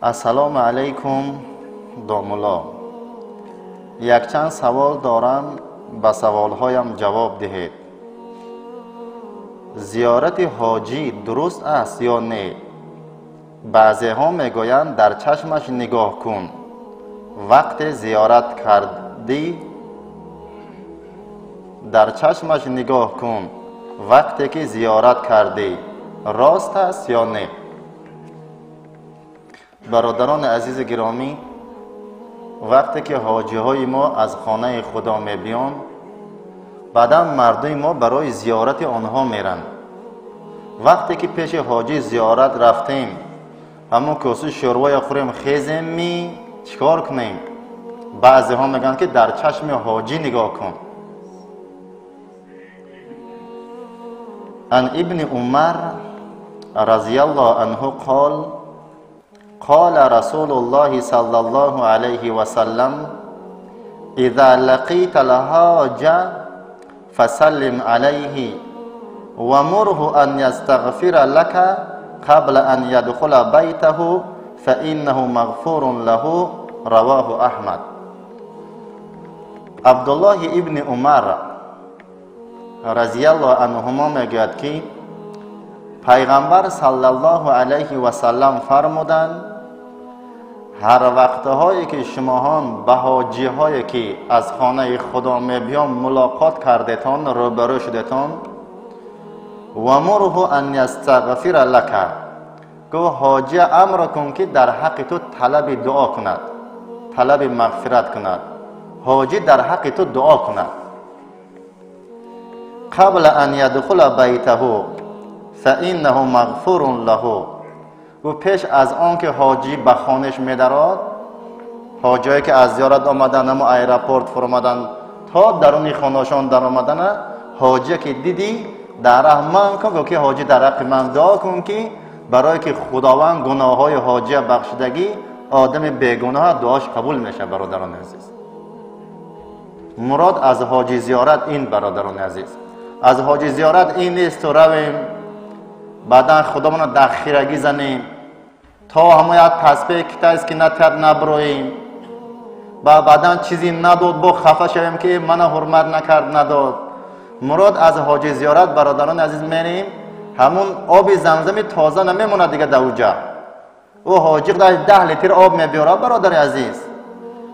السلام علیکم دامولا. یک چند سوال دارم، به سوالهایم جواب دهید. زیارت حاجی درست است یا نه؟ بعضی ها میگویند در چشمش نگاه کن وقت زیارت کردی، در چشمش نگاه کن وقتی که زیارت کردی. راست است یا نه؟ برادران عزیز گرامی، وقتی که حاجی های ما از خانه خدا می بیان، بعدا مردم ما برای زیارت آنها میرن. وقتی که پیش حاجی زیارت رفتیم، همون کاسه شوروا خوریم خیزیم می چیکار کنیم؟ بعضی ها میگن که در چشم حاجی نگاه کن. ان ابن عمر رضی الله عنه قال قال رسول الله صلی الله علیه و سلم اذا لقیت الحاج فسلم علیه ومره ان یستغفر لك قبل ان يدخل بیته فانه مغفور له. رواه احمد. عبدالله ابن عمر رضی الله عنهما میگوید که پیغمبر صلی الله علیه و سلم فرمودند هر وقتهایی که شماهان به حاجی هایی که از خانه خدا میبیان ملاقات کردتان، روبرو شدتان، و مره ان یستغفر لک، گو حاجی امر کن که در حق تو طلب دعا کند، طلب مغفرت کند. حاجی در حق تو دعا کند. قبل ان یدخل بیته فانه مغفور له، و پیش از آن که حاجی به خانش می‌درد، حاجی که از زیارت آمدن، اما ایرپورت فرمودن تا درون خانه‌شان در آمدن، حاجی که دیدی در رحمان کن که حاجی در حق من دعا کن که برای که خداوند گناه‌های حاجی بخشیدگی، آدم بیگناه دعاش قبول میشه. برادران عزیز، مراد از حاجی زیارت این برادران عزیز، از حاجی زیارت این نیست تو رویم بعدا خودمون در خیرگی زنیم تا همه یک تسبیح کتایست که نتیاد نبرویم و بعدا چیزی نداد با خفه شویم که من حرمت نکرد نداد. مراد از حاجی زیارت برادران عزیز میریم، همون آب زمزم تازه نمیمونه دیگه در اوجا. او حاجی در 10 لیتر آب میبیاره برادر عزیز،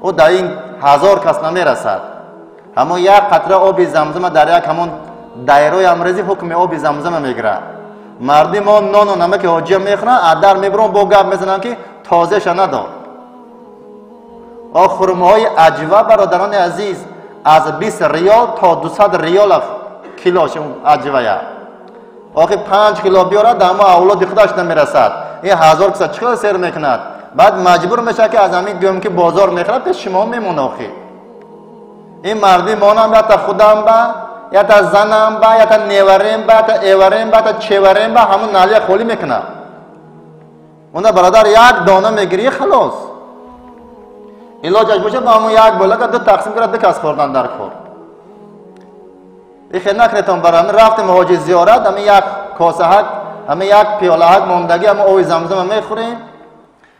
او در این 1000 کس نمیرسد. همون یک قطره آب زمزم در یک همون دایره امروزی حکم آب زمزم میگیره. مردی ما نان و نمک حاجی میخورن، ادر میبرن با گپ میزنن که تازه ش نداد. خرماهای عجوه برادران عزیز از 20 ریال تا 200 ریال کیلوش عجوه. آخه 5 کیلو بیاره دم اولاد خودش نمیرسد. این 1000 کس چیکار سر میکند؟ بعد مجبور میشه که از همین گم که بازار میخره پیش شما میمونه. آخه این مردی ما هم یا تا خودم با یا تا زنم با یا تا نیوریم با تا ایوریم با تا چیوریم با همون نالیه خولی میکنه. اون برادر یک دانه میگیری خلاص علاجش باشه با همون یک بوله که 2 تقسیم کرد 2 کس خوردن در خور. این خیلی نکنیتون برای رفتیم حاجی زیارت، همین یک کاسه حق، همین یک پیاله حق ماندگی، همین آب زمزم میخوریم،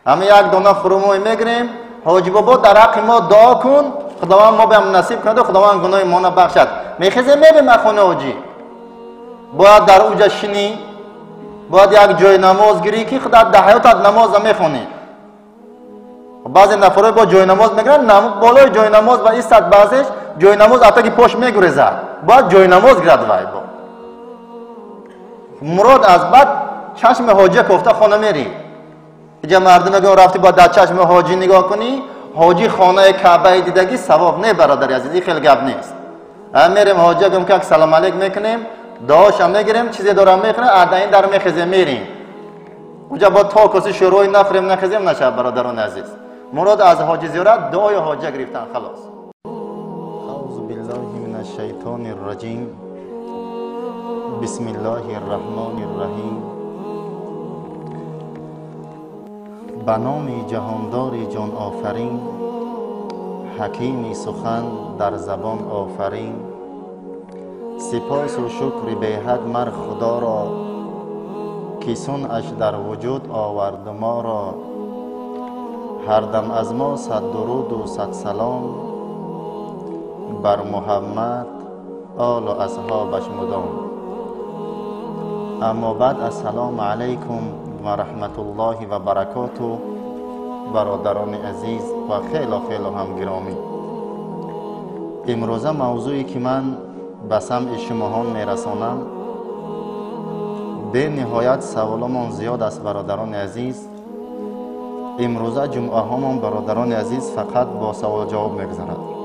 همین یک دانه خرمای میگیریم. حاجی بابا در حق ما دعا کن خداوند ما بهم نصیب کنه و خداوند گناه ما را بخشد. میخیزه میریم خانه حاجی، باید در اوجا شینی، باید یک جای نماز گیری که خدا در حیاتت نماز میخونی. بعضی نفرای با جای نماز میگیرن، بالای جای نماز و ایستاد بعضیش جای نماز حتی که پاش میگریزه، باید جای نماز گرد وای با. مراد از بعد چشم حاجی کفته خانه میری. اینجا مردم میگن رفتی با در چشم حاجی نگاه کنی، حاجی خانه کعبه دیدگی ثواب نه برادر عزیزی، خیلی گپ نیست. میریم حاجی گم که سلام علیک میکنیم، دعاش هم میگیریم، چیزی دارم میخوریم، این در میخزیم میریم. اونجا با تا کسی شروعی نخوریم نخزیم نشه برادران عزیز. مراد از حاجی زیارت دعای حاجی گرفتن خلاص. اعوذ بالله من الشیطان الرجیم. بسم الله الرحمن الرحیم. به نام جهاندار جان آفرین، حکیم سخن در زبان آفرین. سپاس و شکر به حد مر خدا را، که صنعش در وجود آورد ما را. هر دم از ما صد درود و صد سلام، بر محمد آل و اصحابش مدام. اما بعد، السلام علیکم و رحمت الله و برکاته برادران عزیز و خیلی هم گرامی. امروزه موضوعی که من به سمع شما میرسانم، به نهایت سوالمان زیاد است برادران عزیز. امروزه جمعه هامان برادران عزیز فقط با سوال جواب میگذرد.